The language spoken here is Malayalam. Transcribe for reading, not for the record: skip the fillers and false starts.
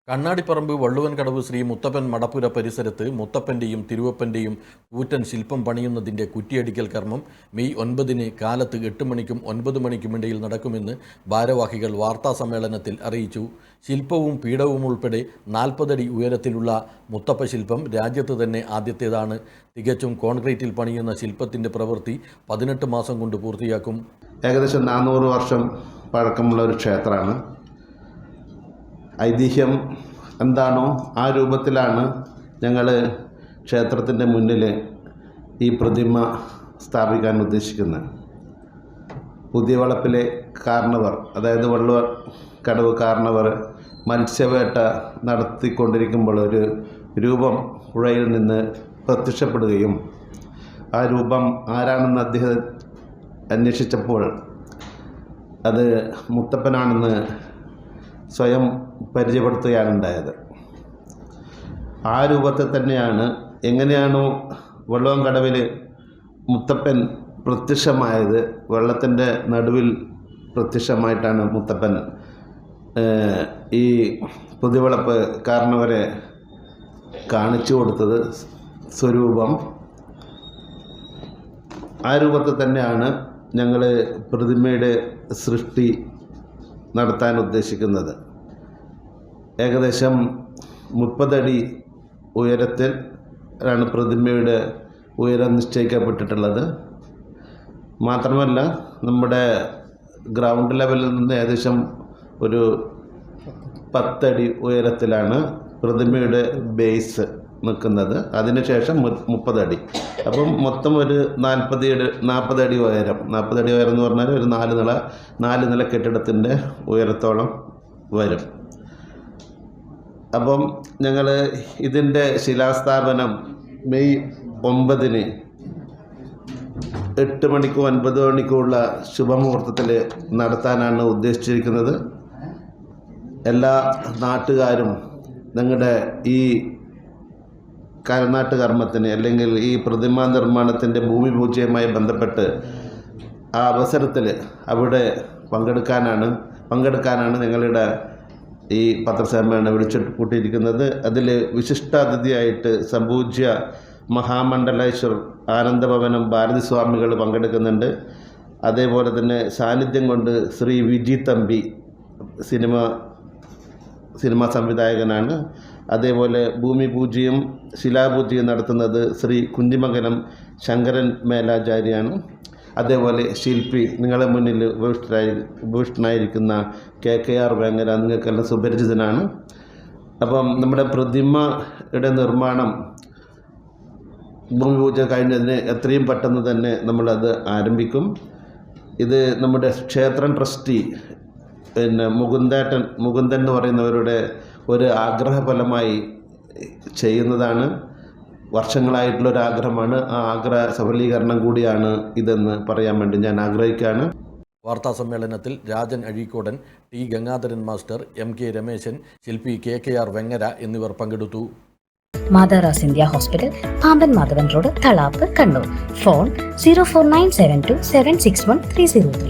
കണ്ണാടിപ്പറമ്പ് വള്ളുവൻകടവ് ശ്രീ മുത്തപ്പൻ മടപ്പുര പരിസരത്ത് മുത്തപ്പൻ്റെയും തിരുവപ്പൻ്റെയും കൂറ്റൻ ശില്പം പണിയുന്നതിൻ്റെ കുറ്റിയടിക്കൽ കർമ്മം മെയ് 9 കാലത്ത് 8 മണിക്കും 9 മണിക്കുമിടയിൽ നടക്കുമെന്ന് ഭാരവാഹികൾ വാർത്താസമ്മേളനത്തിൽ അറിയിച്ചു. ശില്പവും പീഠവും ഉൾപ്പെടെ 40 അടി ഉയരത്തിലുള്ള മുത്തപ്പ ശില്പം രാജ്യത്ത് തന്നെ ആദ്യത്തേതാണ്. തികച്ചും കോൺക്രീറ്റിൽ പണിയുന്ന ശില്പത്തിൻ്റെ പ്രവൃത്തി 18 മാസം കൊണ്ട് പൂർത്തിയാക്കും. ഏകദേശം 400 വർഷം പഴക്കമുള്ള ഒരു ക്ഷേത്രമാണ്. ഐതിഹ്യം എന്താണോ ആ രൂപത്തിലാണ് ഞങ്ങൾ ക്ഷേത്രത്തിൻ്റെ മുന്നിൽ ഈ പ്രതിമ സ്ഥാപിക്കാൻ ഉദ്ദേശിക്കുന്നത്. പുതിയ വളപ്പിലെ കാരണവർ, അതായത് വള്ളുവൻകടവ് കാരണവർ മത്സ്യവേട്ട നടത്തിക്കൊണ്ടിരിക്കുമ്പോൾ ഒരു രൂപം പുഴയിൽ നിന്ന് പ്രത്യക്ഷപ്പെടുകയും ആ രൂപം ആരാണെന്ന് അദ്ദേഹം അന്വേഷിച്ചപ്പോൾ അത് മുത്തപ്പനാണെന്ന് സ്വയം പരിചയപ്പെടുത്തുകയാണുണ്ടായത്. ആ രൂപത്തിൽ തന്നെയാണ് എങ്ങനെയാണോ വള്ളുവൻകടവിൽ മുത്തപ്പൻ പ്രത്യക്ഷമായത്, വെള്ളത്തിൻ്റെ നടുവിൽ പ്രത്യക്ഷമായിട്ടാണ് മുത്തപ്പൻ ഈ പുതിയവളപ്പ് കാരണവരെ കാണിച്ചു കൊടുത്തത് സ്വരൂപം. ആ രൂപത്തിൽ തന്നെയാണ് ഞങ്ങൾ പ്രതിമയുടെ സൃഷ്ടി നടത്താൻ ഉദ്ദേശിക്കുന്നത്. ഏകദേശം 30 അടി ഉയരത്തിൽ ആണ് പ്രതിമയുടെ ഉയരം നിശ്ചയിക്കപ്പെട്ടിട്ടുള്ളത്. മാത്രമല്ല നമ്മുടെ ഗ്രൗണ്ട് ലെവലിൽ നിന്ന് ഏകദേശം ഒരു 10 അടി ഉയരത്തിലാണ് പ്രതിമയുടെ ബേസ് നിൽക്കുന്നത്. അതിനുശേഷം 30 അടി. അപ്പം മൊത്തം ഒരു 40 അടി ഉയരം. 40 അടി ഉയരം എന്ന് പറഞ്ഞാൽ ഒരു 4 നില കെട്ടിടത്തിൻ്റെ ഉയരത്തോളം വരും. അപ്പം ഞങ്ങൾ ഇതിൻ്റെ ശിലാസ്ഥാപനം മെയ് 9 8 മണിക്കും 9 മണിക്കുമുള്ള ശുഭമുഹൂർത്തത്തിൽ നടത്താനാണ് ഉദ്ദേശിച്ചിരിക്കുന്നത്. എല്ലാ നാട്ടുകാരും ഞങ്ങളുടെ ഈ കരനാട്ട് കർമ്മത്തിന് അല്ലെങ്കിൽ ഈ പ്രതിമാ നിർമ്മാണത്തിൻ്റെ ഭൂമി പൂജയുമായി ബന്ധപ്പെട്ട് ആ അവസരത്തിൽ അവിടെ പങ്കെടുക്കാനാണ് ഞങ്ങളുടെ ഈ പത്രസമ്മേളനം വിളിച്ചു കൂട്ടിയിരിക്കുന്നത്. അതിൽ വിശിഷ്ടാതിഥിയായിട്ട് സംപൂജ്യ മഹാമണ്ഡലേശ്വർ ആനന്ദഭവനം ഭാരതി സ്വാമികൾ പങ്കെടുക്കുന്നുണ്ട്. അതേപോലെ തന്നെ സാന്നിധ്യം കൊണ്ട് ശ്രീ വിജി തമ്പി സിനിമാ സംവിധായകനാണ്. അതേപോലെ ഭൂമി പൂജയും ശിലാപൂജയും നടത്തുന്നത് ശ്രീ കുഞ്ഞിമംഗലം ശങ്കരൻ മേലാചാര്യാണ്. അതേപോലെ ശില്പി നിങ്ങളുടെ മുന്നിൽ ഉപവിഷ്ടനായിരിക്കുന്ന KKR വെങ്ങര നിങ്ങൾക്കെല്ലാം സുപരിചിതനാണ്. അപ്പം നമ്മുടെ പ്രതിമയുടെ നിർമ്മാണം ഭൂമി പൂജ കഴിഞ്ഞതിന് എത്രയും പെട്ടെന്ന് തന്നെ നമ്മളത് ആരംഭിക്കും. ഇത് നമ്മുടെ ക്ഷേത്രം ട്രസ്റ്റി മുകുന്ദൻ എന്ന് പറയുന്നവരുടെ ഒരു ആഗ്രഹഫലമായി ചെയ്യുന്നതാണ്. വർഷങ്ങളായിട്ടുള്ളൊരു ആഗ്രഹമാണ്. ആ ആഗ്രഹ സഫലീകരണം കൂടിയാണ് ഇതെന്ന് പറയാൻ വേണ്ടി ഞാൻ ആഗ്രഹിക്കുകയാണ്. വാർത്താസമ്മേളനത്തിൽ Rajan Azhikodan, T Gangadharan master, MK Rameshan, ശില്പി KKR വെങ്ങര എന്നിവർ പങ്കെടുത്തു. മാതാറാസ് India hospital, Pamban Madhavan road, Thalap, Kannur. Phone 04972 761 303.